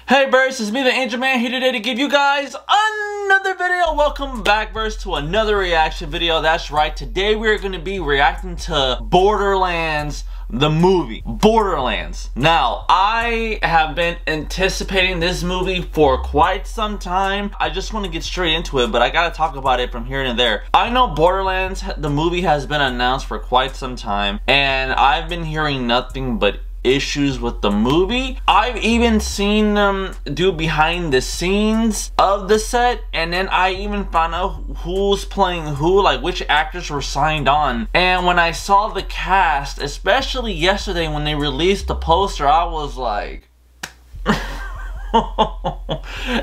Hey Burst, it's me the Angel Man here today to give you guys another video. Welcome back Burst to another reaction video. That's right, today we're going to be reacting to Borderlands, the movie. Borderlands. Now, I have been anticipating this movie for quite some time. I just want to get straight into it, but I gotta talk about it from here and there. I know Borderlands, the movie, has been announced for quite some time, and I've been hearing nothing but issues with the movie. I've even seen them do behind the scenes of the set, and then I even found out who's playing who, like which actors were signed on. And when I saw the cast, especially yesterday when they released the poster, I was like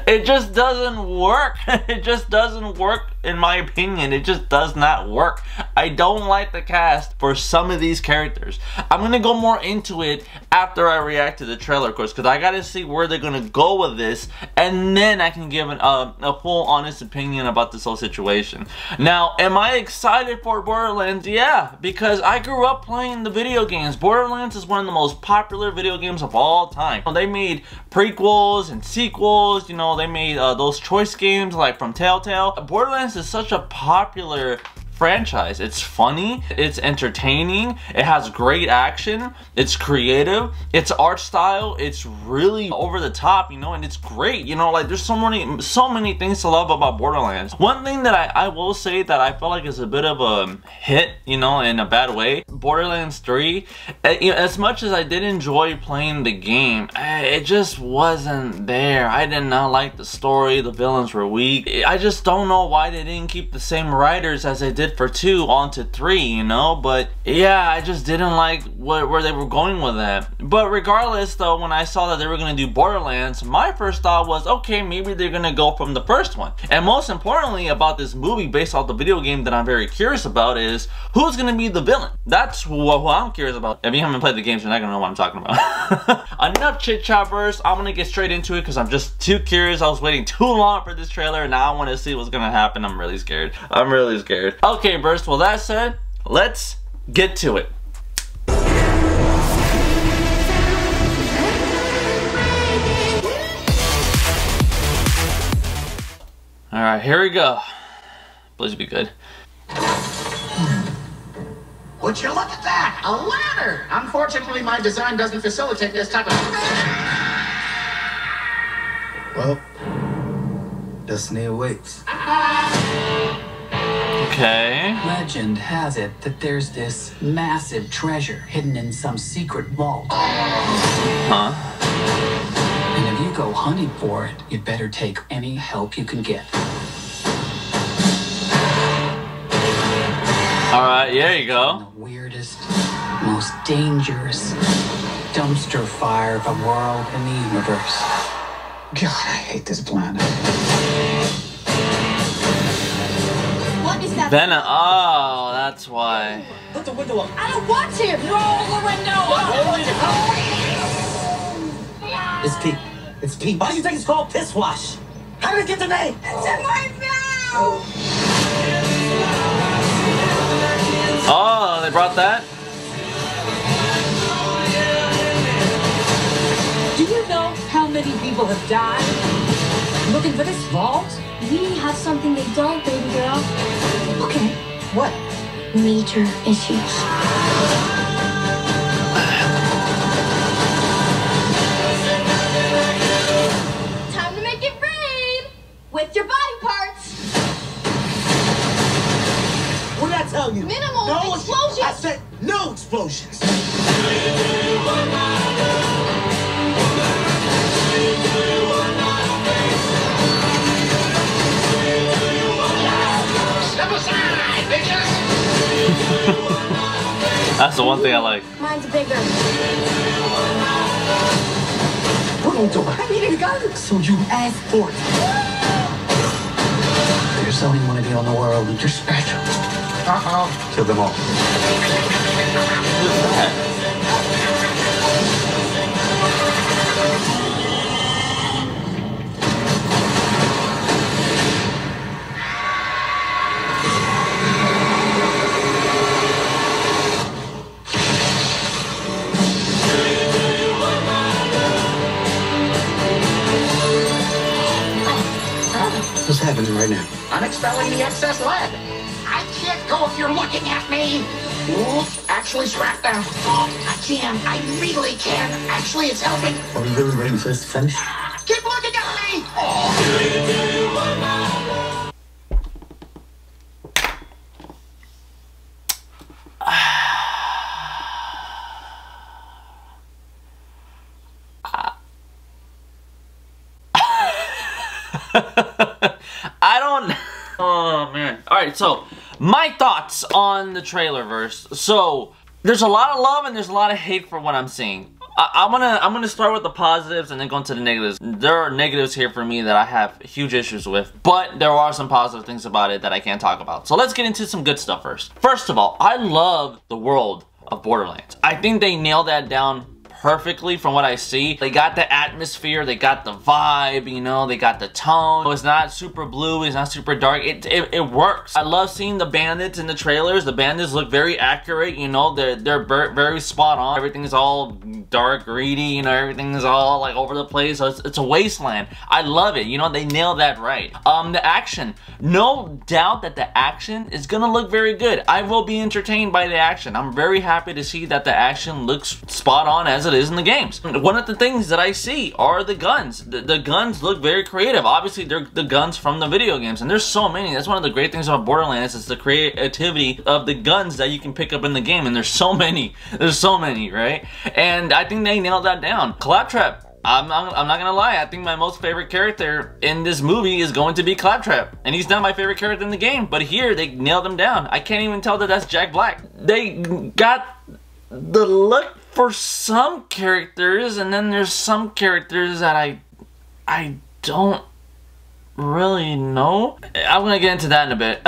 it just doesn't work. It just doesn't work, in my opinion. It just does not work. I don't like the cast for some of these characters. I'm gonna go more into it after I react to the trailer, of course, because I gotta see where they're gonna go with this, and then I can give a full honest opinion about this whole situation. Now, am I excited for Borderlands? Yeah, because I grew up playing the video games. Borderlands is one of the most popular video games of all time. They made prequels and sequels, you know, they made those choice games like from Telltale. Borderlands is such a popular franchise. It's funny, it's entertaining, it has great action, it's creative, its art style, it's really over the top, you know, and it's great, you know, like there's so many things to love about Borderlands. One thing that I will say that I feel like is a bit of a hit, you know, in a bad way, Borderlands 3, you know, as much as I did enjoy playing the game, it just wasn't there. I did not like the story, the villains were weak. I just don't know why they didn't keep the same writers as they did for 2 onto 3, you know, but yeah, I just didn't like where they were going with that. But regardless though, when I saw that they were going to do Borderlands, my first thought was, okay, maybe they're going to go from the first one. And most importantly about this movie, based off the video game that I'm very curious about, is who's going to be the villain. That's who I'm curious about. If you haven't played the games, you're not going to know what I'm talking about. Enough chit chat Burst. I'm going to get straight into it because I'm just too curious. I was waiting too long for this trailer, and now I want to see what's going to happen. I'm really scared. I'm really scared. Okay, Burst, well that said, let's get to it. Alright, here we go. Please be good. Would you look at that? A ladder! Unfortunately, my design doesn't facilitate this type of... Well, destiny awaits. Okay. Legend has it that there's this massive treasure hidden in some secret vault. Huh? And if you go hunting for it, you'd better take any help you can get. Alright, there you go. The weirdest, most dangerous dumpster fire of a world in the universe. God, I hate this planet. What is that? Venom. Oh, that's why. Put the window up. I don't want to. Roll the window up. It's Pete. It's Pete. Why do you think it's called piss wash? How did it get the name? It's in my mouth. Oh, they brought that? Do you know how many people have died looking for this vault? We have something they don't, baby girl. Okay. What? Major issues. Time to make it rain with your body parts. What did I tell you? Minimal explosions. I said no explosions. Step aside, bitches! That's the one thing I like. Mine's bigger. What are you doing? I mean, you got it. So you asked for it. There's only one of you in the world, and you're special. Kill them all. Who's that? What's happening right now? I'm expelling the excess lead. I can't go if you're looking at me. Ooh, actually, strap down. I can. I really can. Actually, it's helping. Are we really ready for this to finish? Keep looking at me. I don't. Oh man. All right, so my thoughts on the trailer verse. So there's a lot of love and there's a lot of hate for what I'm seeing. I'm gonna start with the positives and then go into the negatives. There are negatives here for me that I have huge issues with, but there are some positive things about it that I can't talk about. So let's get into some good stuff first. First of all, I love the world of Borderlands. I think they nailed that down perfectly from what I see. They got the atmosphere, they got the vibe, you know, they got the tone. It's not super blue, it's not super dark. It works. I love seeing the bandits in the trailers. The bandits look very accurate, you know, they're very spot on. Everything's all dark, greedy, you know, everything's all like over the place. So it's a wasteland. I love it, you know, they nailed that right. The action, no doubt that the action is gonna look very good. I will be entertained by the action. I'm very happy to see that the action looks spot on as it is in the games. One of the things that I see are the guns. The guns look very creative. Obviously, they're the guns from the video games, and there's so many. That's one of the great things about Borderlands is the creativity of the guns that you can pick up in the game, and there's so many. There's so many, right? And I think they nailed that down. Claptrap. I'm not gonna lie, I think my most favorite character in this movie is going to be Claptrap. And he's not my favorite character in the game, but here they nailed him down. I can't even tell that that's Jack Black. They got the look for some characters, and then there's some characters that I don't really know. I'm gonna get into that in a bit.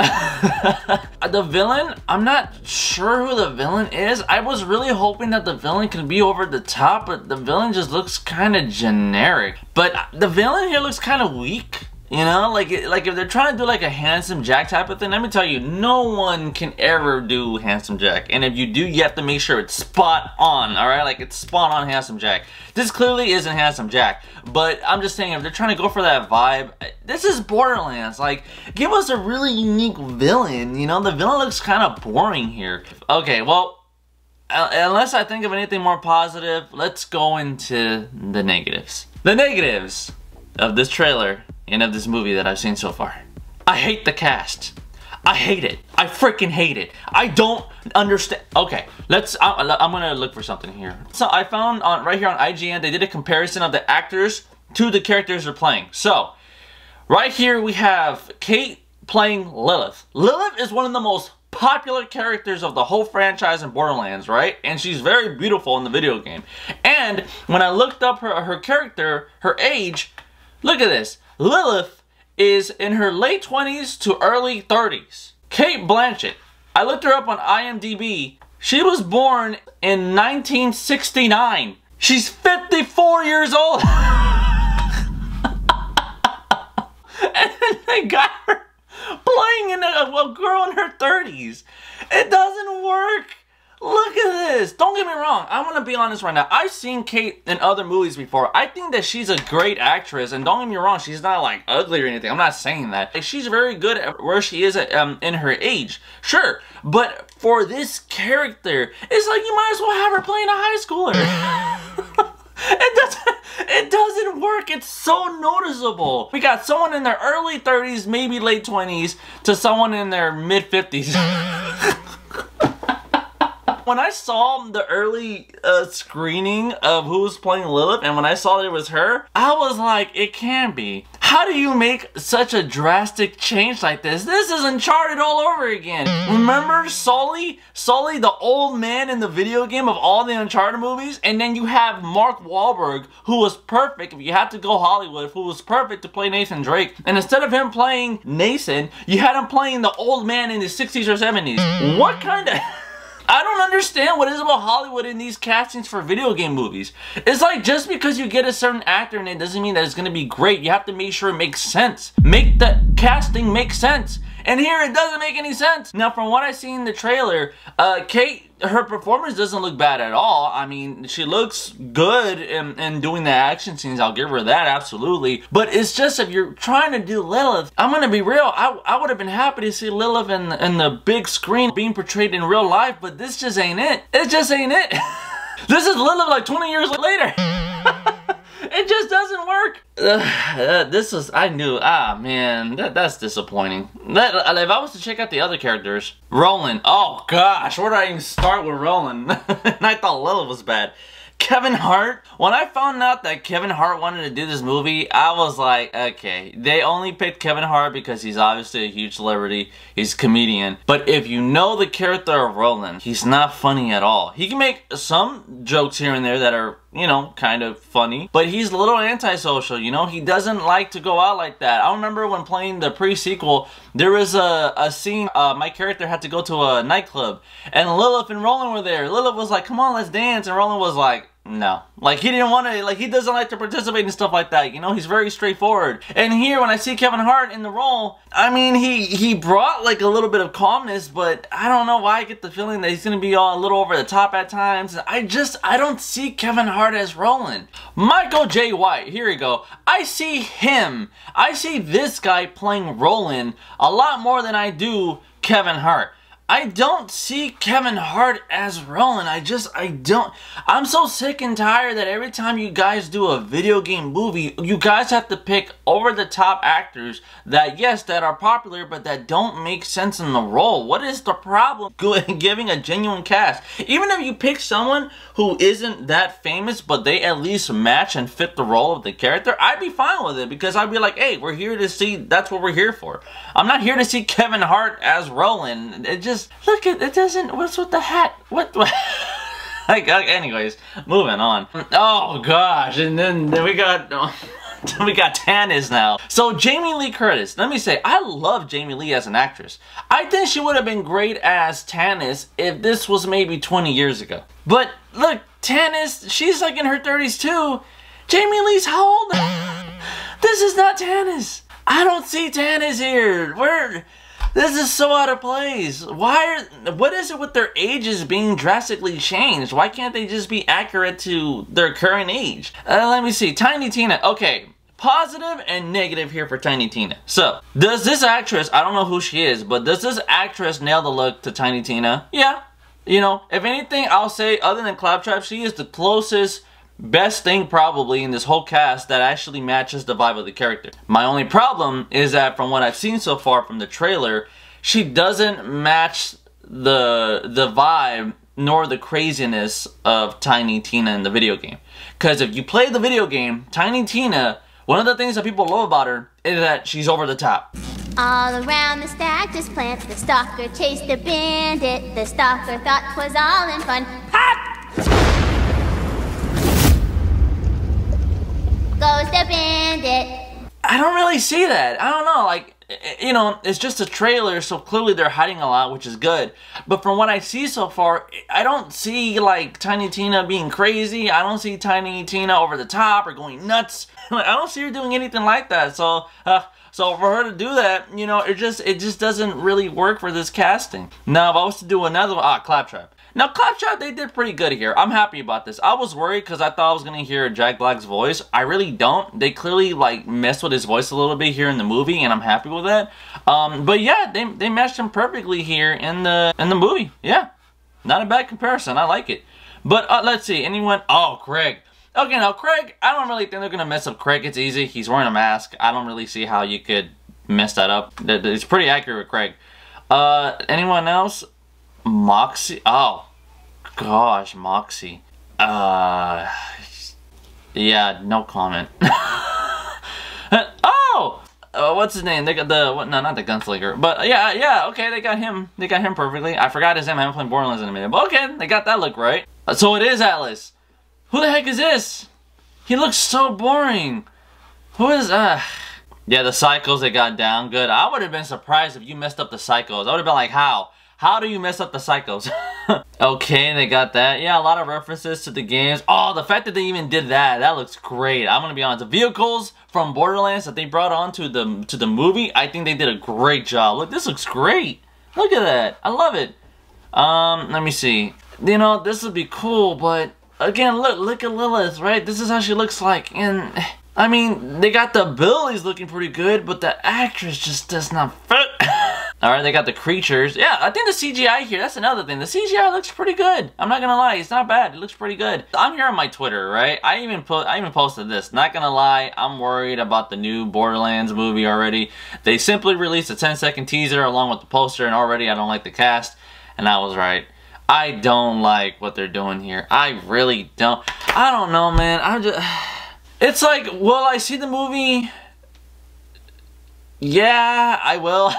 The villain, I'm not sure who the villain is. I was really hoping that the villain could be over the top, but the villain just looks kind of generic. But the villain here looks kind of weak. You know, like if they're trying to do like a Handsome Jack type of thing, let me tell you, no one can ever do Handsome Jack. And if you do, you have to make sure it's spot on, alright? Like, it's spot on Handsome Jack. This clearly isn't Handsome Jack, but I'm just saying, if they're trying to go for that vibe, this is Borderlands. Like, give us a really unique villain, you know? The villain looks kind of boring here. Okay, well, unless I think of anything more positive, let's go into the negatives. The negatives of this trailer and of this movie that I've seen so far. I hate the cast. I hate it. I freaking hate it. I don't understand. Okay, I'm gonna look for something here. So I found right here on IGN, they did a comparison of the actors to the characters they're playing. So, right here we have Kate playing Lilith. Lilith is one of the most popular characters of the whole franchise in Borderlands, right? And she's very beautiful in the video game. And when I looked up her character, her age, look at this. Lilith is in her late 20s to early 30s. Kate Blanchett, I looked her up on IMDb. She was born in 1969. She's 54 years old. And they got her playing in a girl in her 30s. It doesn't work. Look at this. Don't get me wrong. I'm going to be honest right now. I've seen Kate in other movies before. I think that she's a great actress. And don't get me wrong, she's not like ugly or anything. I'm not saying that. Like, she's very good at where she is at, in her age. Sure. But for this character, it's like you might as well have her playing a high schooler. It doesn't work. It's so noticeable. We got someone in their early 30s, maybe late 20s, to someone in their mid 50s. When I saw the early screening of who was playing Lilith, and when I saw that it was her, I was like, it can't be. How do you make such a drastic change like this? This is Uncharted all over again. Remember Sully? Sully, the old man in the video game of all the Uncharted movies? And then you have Mark Wahlberg, who was perfect, if you had to go Hollywood, who was perfect to play Nathan Drake. And instead of him playing Nathan, you had him playing the old man in his 60s or 70s. What kind of... I don't understand what it is about Hollywood in these castings for video game movies. It's like, just because you get a certain actor in it doesn't mean that it's going to be great. You have to make sure it makes sense. Make the casting make sense. And here it doesn't make any sense. Now, from what I see in the trailer, Kate her performance doesn't look bad at all. I mean, she looks good in doing the action scenes. I'll give her that, absolutely. But it's just, if you're trying to do Lilith, I'm gonna be real, I would have been happy to see Lilith in the big screen being portrayed in real life, but this just ain't it. It just ain't it. This is Lilith like 20 years later. It just doesn't work. This is, I knew, man, that's disappointing. If I was to check out the other characters, Roland, oh gosh, where do I even start with Roland? And I thought Lilith was bad. Kevin Hart, when I found out that Kevin Hart wanted to do this movie, I was like, okay, they only picked Kevin Hart because he's obviously a huge celebrity, he's a comedian, but if you know the character of Roland, he's not funny at all. He can make some jokes here and there that are, you know, kind of funny, but he's a little antisocial, you know, he doesn't like to go out like that. I remember when playing the pre-sequel, there was a scene, my character had to go to a nightclub, and Lilith and Roland were there. Lilith was like, come on, let's dance, and Roland was like, no. Like, he didn't want to, like, he doesn't like to participate in stuff like that, you know, he's very straightforward. And here, when I see Kevin Hart in the role, I mean, he brought, like, a little bit of calmness, but I don't know why I get the feeling that he's gonna be all a little over the top at times. I don't see Kevin Hart as Roland. Michael J. White, here we go. I see him, I see this guy playing Roland a lot more than I do Kevin Hart. I don't see Kevin Hart as Roland. I don't. I'm so sick and tired that every time you guys do a video game movie, you guys have to pick over-the-top actors that, yes, that are popular, but that don't make sense in the role. What is the problem giving a genuine cast? Even if you pick someone who isn't that famous, but they at least match and fit the role of the character, I'd be fine with it, because I'd be like, hey, we're here to see, that's what we're here for. I'm not here to see Kevin Hart as Roland. It just, look, it doesn't, what's with the hat? What? Like, anyways, moving on. Oh gosh, and then we got Tannis now. So Jamie Lee Curtis, let me say, I love Jamie Lee as an actress. I think she would have been great as Tannis if this was maybe 20 years ago. But look, Tannis, she's like in her 30s too. Jamie Lee's how old? This is not Tannis. I don't see Tannis here. This is so out of place. What is it with their ages being drastically changed? Why can't they just be accurate to their current age? Let me see, Tiny Tina, okay. Positive and negative here for Tiny Tina. So, does this actress, I don't know who she is, but does this actress nail the look to Tiny Tina? Yeah. You know, if anything, I'll say, other than Claptrap, she is the closest, best thing probably in this whole cast that actually matches the vibe of the character. My only problem is that from what I've seen so far from the trailer, she doesn't match the vibe nor the craziness of Tiny Tina in the video game. Because if you play the video game, Tiny Tina, one of the things that people love about her is that she's over the top. All around the stack there's plants, the stalker chased the bandit, the stalker thought 'twas all in fun. Pop! Goes the bandit. I don't really see that. I don't know, like, you know, it's just a trailer, so clearly they're hiding a lot, which is good. But from what I see so far, I don't see, like, Tiny Tina being crazy. I don't see Tiny Tina over the top or going nuts. I don't see her doing anything like that. So for her to do that, you know, it just doesn't really work for this casting. Now, if I was to do another one, Claptrap. Now, Claptrap, they did pretty good here. I'm happy about this. I was worried because I thought I was going to hear Jack Black's voice. I really don't. They clearly, like, messed with his voice a little bit here in the movie, and I'm happy with that. But yeah, they matched him perfectly here in the movie. Yeah, not a bad comparison. I like it. But let's see. Anyone? Oh, Craig. Okay, now, Craig, I don't really think they're going to mess up Craig. It's easy. He's wearing a mask. I don't really see how you could mess that up. It's pretty accurate with Craig. Anyone else? Moxie? Oh, gosh, Moxie. Yeah, no comment. What's his name? They got the, no, not the gunslinger, but yeah, okay, they got him perfectly. I forgot his name, I haven't played Borderlands in a minute, but okay, they got that look right. So it is Atlas. Who the heck is this? He looks so boring. Who is, yeah, the Psychos they got down good. I would have been surprised if you messed up the Psychos. I would have been like, how? How do you mess up the Psychos? Okay, they got that. Yeah, a lot of references to the games. Oh, the fact that they even did that, that looks great. I'm gonna be honest. The vehicles from Borderlands that they brought on to the movie, I think they did a great job. Look, this looks great. Look at that. I love it. Let me see. you know, this would be cool, but again, look at Lilith, right? This is how she looks like, and I mean, they got the abilities looking pretty good, but the actress just does not fit. Alright, they got the creatures. Yeah, I think the CGI here, that's another thing. The CGI looks pretty good. I'm not gonna lie, it's not bad. It looks pretty good. I'm here on my Twitter, right? I even posted this. Not gonna lie, I'm worried about the new Borderlands movie already. They simply released a 10-second teaser along with the poster, and already I don't like the cast. And I was right. I don't like what they're doing here. I really don't. I don't know, man. I'm just... It's like, will I see the movie? Yeah, I will.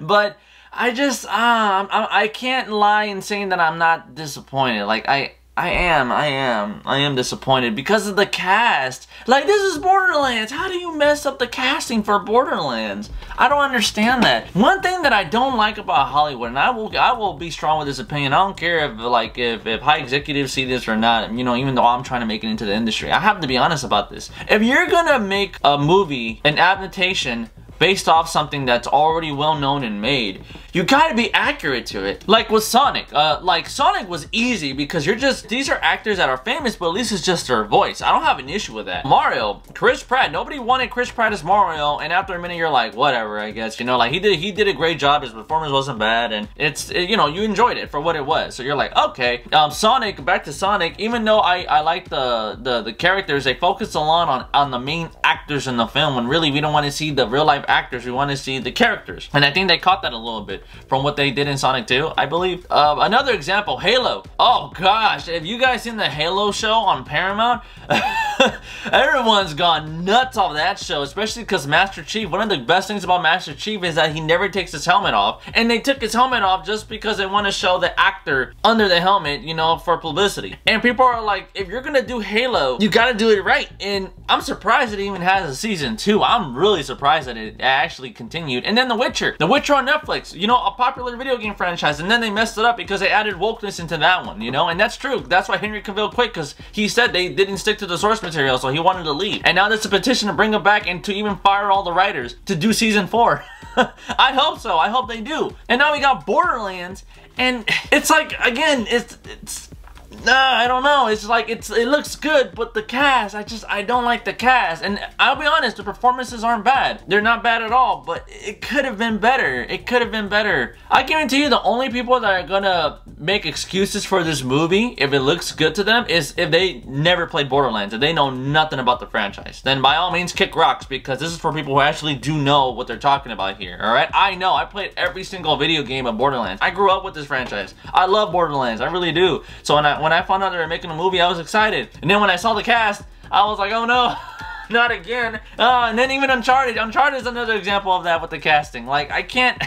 But I just, I can't lie in saying that I'm not disappointed. Like, I am disappointed because of the cast. Like, this is Borderlands. How do you mess up the casting for Borderlands? I don't understand that. One thing that I don't like about Hollywood, and I will be strong with this opinion. I don't care if high executives see this or not. You know, even though I'm trying to make it into the industry, I have to be honest about this. If you're gonna make a movie, an adaptation based off something that's already well known and made, you gotta be accurate to it. Like with Sonic, like Sonic was easy because these are actors that are famous, but at least it's just their voice. I don't have an issue with that. Mario, Chris Pratt, nobody wanted Chris Pratt as Mario, and after a minute you're like, whatever, I guess, you know, like he did a great job, his performance wasn't bad, and you know, you enjoyed it for what it was, so you're like, okay. Sonic, back to Sonic, even though I like the characters, they focus a lot on the main actors in the film, when really we don't want to see the real life actors, we want to see the characters, and I think they caught that a little bit from what they did in Sonic 2, I believe. Another example, Halo. Oh gosh, have you guys seen the Halo show on Paramount? Everyone's gone nuts off that show, especially because Master Chief, one of the best things about Master Chief is that he never takes his helmet off, and they took his helmet off just because they want to show the actor under the helmet, you know, for publicity. And people are like, if you're gonna do Halo, you gotta do it right, and I'm surprised it even has a season 2. I'm really surprised that it actually continued. And then The Witcher on Netflix, you know, a popular video game franchise, and then they messed it up because they added wokeness into that one, you know, and that's true. That's why Henry Cavill quit, because he said they didn't stick to the source material, so he wanted to leave. And now there's a petition to bring him back and to even fire all the writers to do season 4. I hope so. I hope they do. And now we got Borderlands, and it's like, again, I don't know. It's like, it looks good, but the cast, I don't like the cast. And I'll be honest, the performances aren't bad. They're not bad at all, but it could have been better. It could have been better. I guarantee you the only people that are gonna make excuses for this movie, if it looks good to them, is if they never played Borderlands, if they know nothing about the franchise. Then by all means, kick rocks, because this is for people who actually do know what they're talking about here, alright? I know. I played every single video game of Borderlands. I grew up with this franchise. I love Borderlands. I really do. So when I found out they were making a movie, I was excited. And then when I saw the cast, I was like, oh no, not again. And then even Uncharted is another example of that with the casting. Like, I can't...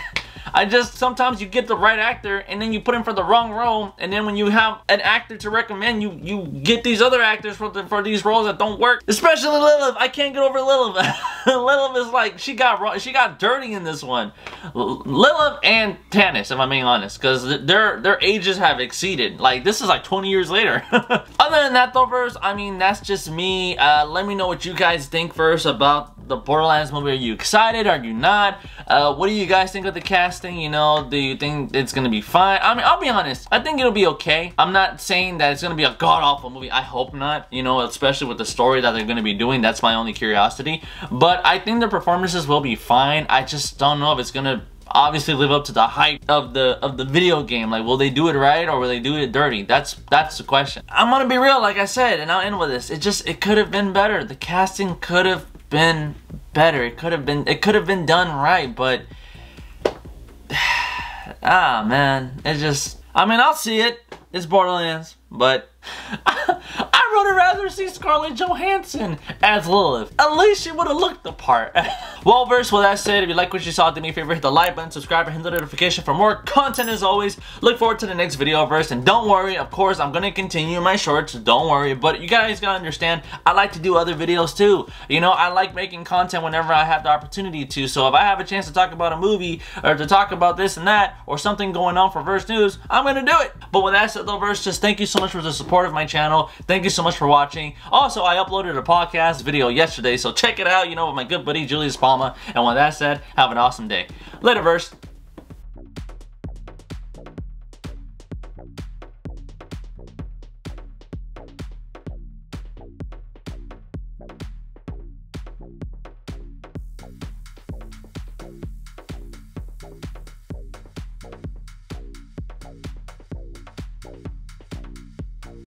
sometimes you get the right actor and then you put him for the wrong role, and then when you have an actor to recommend, you get these other actors for these roles that don't work. Especially Lilith. I can't get over Lilith. Lilith is like, she got dirty in this one. Lilith and Tannis, if I'm being honest, because their ages have exceeded. Like, this is like 20 years later. Other than that though, verse, I mean, that's just me. Let me know what you guys think first about the Borderlands movie. Are you excited? Are you not? What do you guys think of the casting? You know, do you think it's gonna be fine? I mean, I'll be honest, I think it'll be okay. I'm not saying that it's gonna be a god-awful movie. I hope not, you know, especially with the story that they're gonna be doing. That's my only curiosity. But I think the performances will be fine. I just don't know if it's gonna obviously live up to the hype of the video game. Like, will they do it right or will they do it dirty? That's the question. I'm gonna be real, like I said, and I'll end with this. It could have been better. The casting could have been better. It could have been done right, but man, it just, I mean, I'll see it. It's Borderlands, but I would have rather see Scarlett Johansson as Lilith. At least she would have looked the part. Well, verse, with that said, if you like what you saw, do me a favor, hit the like button, subscribe, and hit the notification for more content as always. Look forward to the next video, verse, and don't worry, of course, I'm gonna continue my shorts, don't worry, but you guys gotta understand, I like to do other videos too. You know, I like making content whenever I have the opportunity to, so if I have a chance to talk about a movie, or to talk about this and that, or something going on for Verse News, I'm gonna do it. But with that said though, verse, just thank you so much for the support of my channel. Thank you so much for watching. Also, I uploaded a podcast video yesterday, so check it out, you know, with my good buddy Julius Palma. And with that said, have an awesome day. Later, verse.